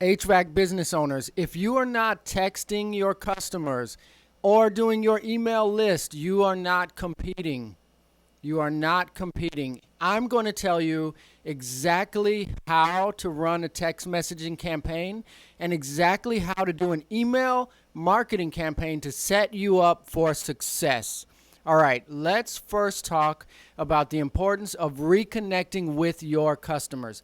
HVAC business owners, if you are not texting your customers or doing your email list, you are not competing. You are not competing. I'm going to tell you exactly how to run a text messaging campaign and exactly how to do an email marketing campaign to set you up for success. All right, let's first talk about the importance of reconnecting with your customers.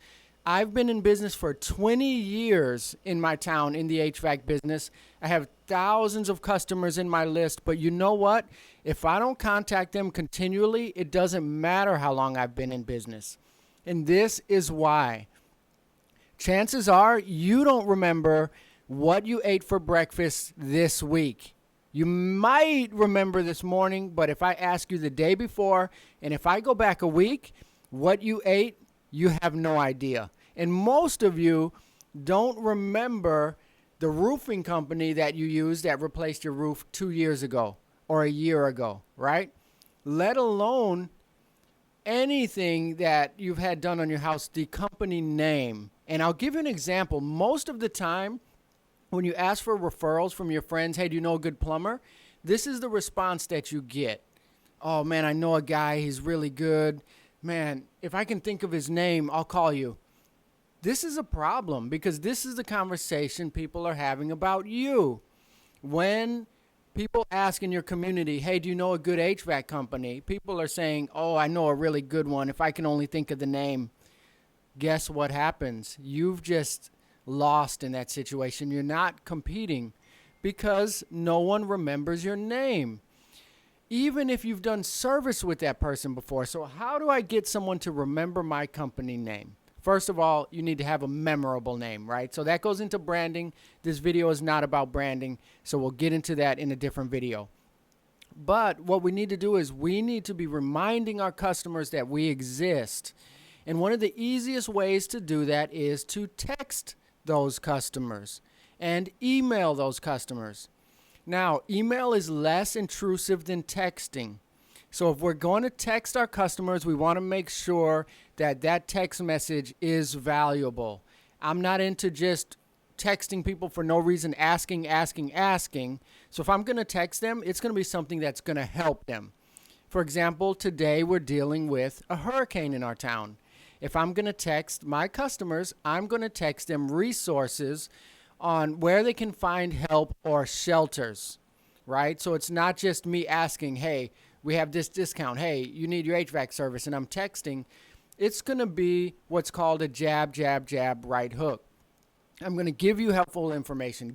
I've been in business for 20 years in my town in the HVAC business. I have thousands of customers in my list, but you know what? If I don't contact them continually, it doesn't matter how long I've been in business. And this is why. Chances are you don't remember what you ate for breakfast this week. You might remember this morning, but if I ask you the day before, and if I go back a week, what you ate, you have no idea. And most of you don't remember the roofing company that you used that replaced your roof 2 years ago or a year ago, right? Let alone anything that you've had done on your house, the company name. And I'll give you an example. Most of the time, when you ask for referrals from your friends, hey, do you know a good plumber? This is the response that you get. Oh, man, I know a guy. He's really good. Man, if I can think of his name, I'll call you. This is a problem because this is the conversation people are having about you. When people ask in your community, hey, do you know a good HVAC company? People are saying, oh, I know a really good one. If I can only think of the name. Guess what happens? You've just lost in that situation. You're not competing because no one remembers your name. Even if you've done service with that person before. So how do I get someone to remember my company name? First of all, you need to have a memorable name, right? So that goes into branding. This video is not about branding, so we'll get into that in a different video. But what we need to do is we need to be reminding our customers that we exist. And one of the easiest ways to do that is to text those customers and email those customers. Now, email is less intrusive than texting. So if we're going to text our customers, we want to make sure that that text message is valuable. I'm not into just texting people for no reason, asking. So if I'm going to text them, it's going to be something that's going to help them. For example, today we're dealing with a hurricane in our town. If I'm going to text my customers, I'm going to text them resources on where they can find help or shelters, right? So it's not just me asking, hey, we have this discount. Hey, you need your HVAC service, and I'm texting. It's going to be what's called a jab, jab, jab, right hook. I'm going to give you helpful information,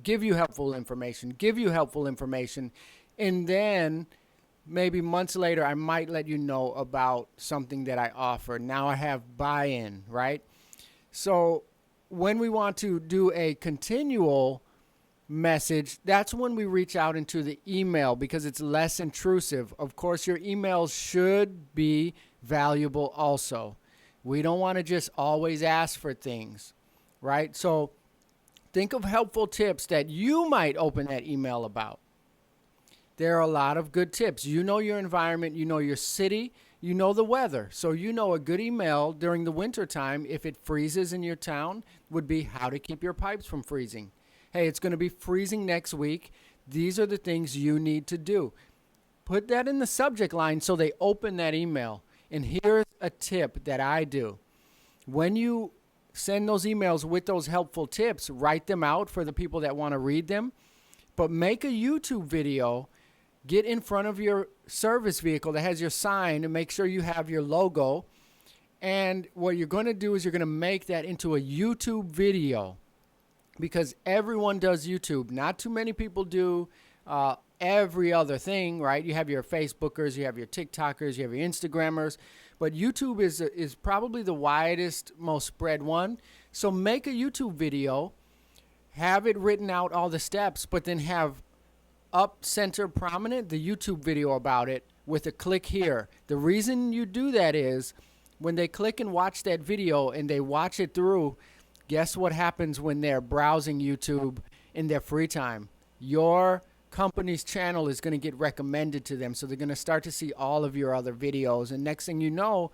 and then maybe months later, I might let you know about something that I offer. Now I have buy-in, right? So when we want to do a continual message, that's when we reach out into the email because it's less intrusive. Of course, your emails should be valuable also. We don't want to just always ask for things, right? So think of helpful tips that you might open that email about. There are a lot of good tips. You know your environment, you know your city, you know the weather. So you know a good email during the winter time, if it freezes in your town, would be how to keep your pipes from freezing. Hey, it's going to be freezing next week. These are the things you need to do. Put that in the subject line so they open that email. And here's a tip that I do. When you send those emails with those helpful tips, write them out for the people that want to read them. But make a YouTube video. Get in front of your service vehicle that has your sign and make sure you have your logo. And what you're going to do is you're going to make that into a YouTube video. Because everyone does YouTube. Not too many people do every other thing, right? You have your Facebookers, you have your TikTokers, you have your Instagrammers. But YouTube is probably the widest, most spread one. So make a YouTube video, have it written out all the steps, but then have up center prominent the YouTube video about it with a click here. The reason you do that is when they click and watch that video and they watch it through, guess what happens when they're browsing YouTube in their free time? Your company's channel is going to get recommended to them. So they're going to start to see all of your other videos. And next thing you know,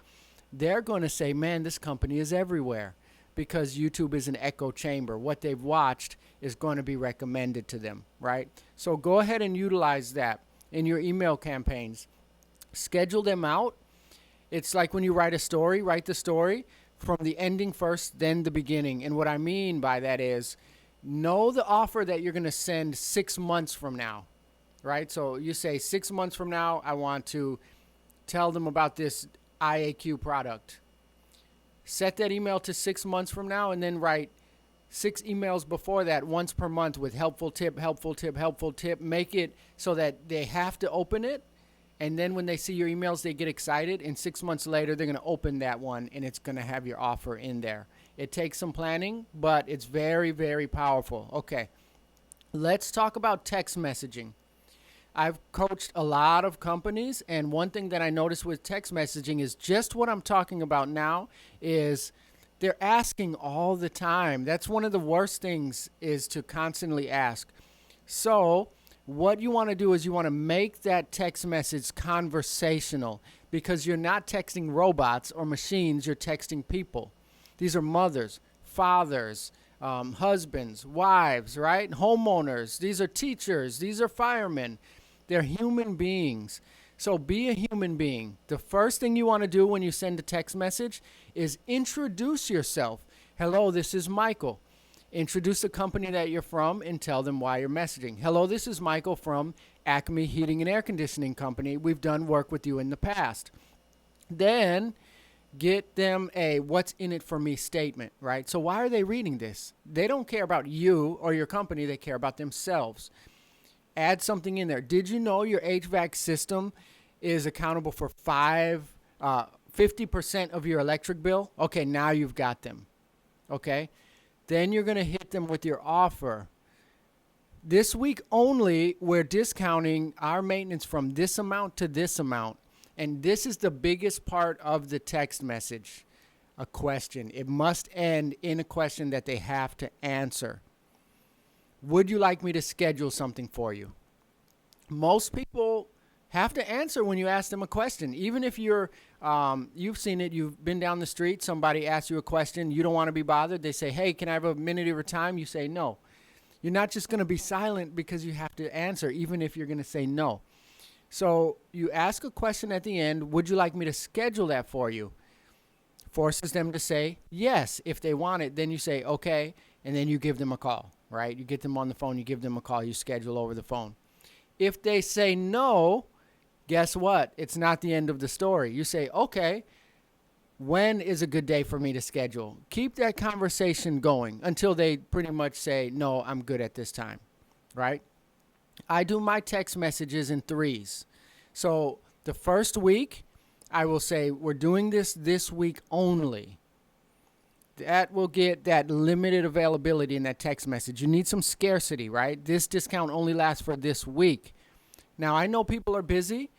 they're going to say, man, this company is everywhere. because YouTube is an echo chamber. What they've watched is going to be recommended to them, right? So go ahead and utilize that in your email campaigns. Schedule them out. It's like when you write a story, write the story from the ending first, then the beginning. And what I mean by that is know the offer that you're going to send 6 months from now, right? So you say 6 months from now, I want to tell them about this IAQ product. Set that email to 6 months from now, and then write 6 emails before that once per month with helpful tip, helpful tip, helpful tip. Make it so that they have to open it. And then when they see your emails, they get excited. And 6 months later, they're going to open that one, and it's going to have your offer in there. It takes some planning, but it's very, very powerful. Okay, let's talk about text messaging. I've coached a lot of companies, and one thing that I noticed with text messaging is just what I'm talking about now is they're asking all the time. That's one of the worst things, is to constantly ask. So what you want to do is you want to make that text message conversational, because you're not texting robots or machines, you're texting people. These are mothers, fathers, husbands, wives, right? Homeowners. These are teachers. These are firemen. They're human beings. So be a human being. The first thing you want to do when you send a text message is introduce yourself. Hello, this is Michael. Introduce the company that you're from and tell them why you're messaging. Hello, this is Michael from Acme Heating and Air Conditioning Company. We've done work with you in the past. Then get them a what's in it for me statement, right? So why are they reading this? They don't care about you or your company. They care about themselves. Add something in there. Did you know your HVAC system is accountable for 50% of your electric bill? Okay, now you've got them. Okay? Then you're going to hit them with your offer. This week only, we're discounting our maintenance from this amount to this amount. And this is the biggest part of the text message, a question. It must end in a question that they have to answer. Would you like me to schedule something for you? Most people have to answer when you ask them a question. Even if you've seen it, you've been down the street, somebody asks you a question, you don't want to be bothered. They say, hey, can I have a minute of your time? You say no. You're not just going to be silent because you have to answer, even if you're going to say no. So you ask a question at the end, would you like me to schedule that for you? Forces them to say yes if they want it. Then you say, okay, and then you give them a call, right? You get them on the phone, you give them a call, you schedule over the phone. If they say no, guess what? It's not the end of the story. You say, okay, when is a good day for me to schedule? Keep that conversation going until they pretty much say, no, I'm good at this time, right? I do my text messages in threes. So the first week, I will say, we're doing this week only. That will get that limited availability in that text message. You need some scarcity, right? This discount only lasts for this week. Now, I know people are busy.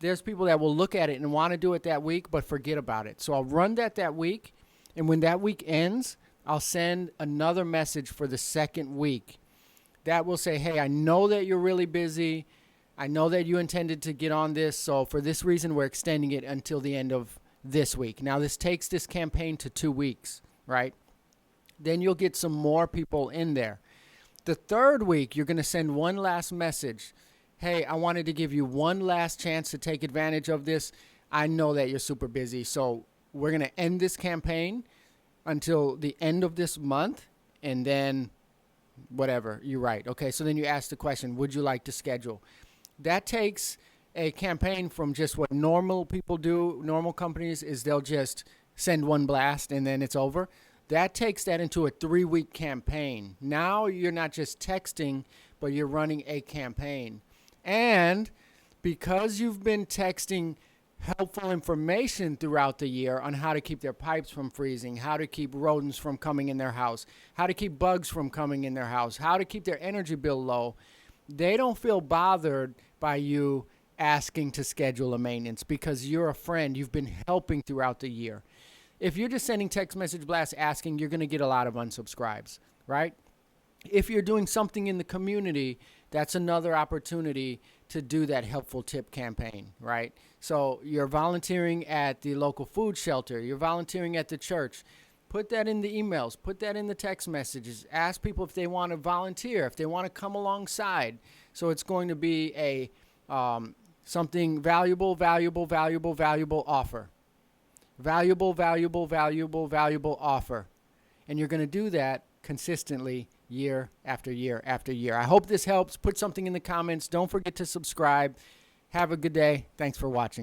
There's people that will look at it and want to do it that week, but forget about it. So I'll run that week, and when that week ends, I'll send another message for the second week. That will say, hey, I know that you're really busy. I know that you intended to get on this, so for this reason, we're extending it until the end of this week. Now, this takes this campaign to 2 weeks, right? Then you'll get some more people in there. The third week, you're going to send one last message. Hey, I wanted to give you one last chance to take advantage of this. I know that you're super busy, so we're going to end this campaign until the end of this month, and then whatever, you write. Okay, so then you ask the question, would you like to schedule? That takes a campaign from just what normal people do, normal companies, is they'll just send one blast and then it's over. That takes that into a 3-week campaign. Now you're not just texting, but you're running a campaign. And because you've been texting helpful information throughout the year on how to keep their pipes from freezing, how to keep rodents from coming in their house, how to keep bugs from coming in their house, how to keep their energy bill low, they don't feel bothered by you asking to schedule a maintenance because you're a friend. You've been helping throughout the year. If you're just sending text message blasts asking, you're going to get a lot of unsubscribes, right? If you're doing something in the community, that's another opportunity to do that helpful tip campaign, right? So you're volunteering at the local food shelter. You're volunteering at the church. Put that in the emails. Put that in the text messages. Ask people if they want to volunteer, if they want to come alongside. So it's going to be a something valuable offer. Valuable offer. And you're going to do that consistently year after year after year. I hope this helps. Put something in the comments. Don't forget to subscribe. Have a good day. Thanks for watching.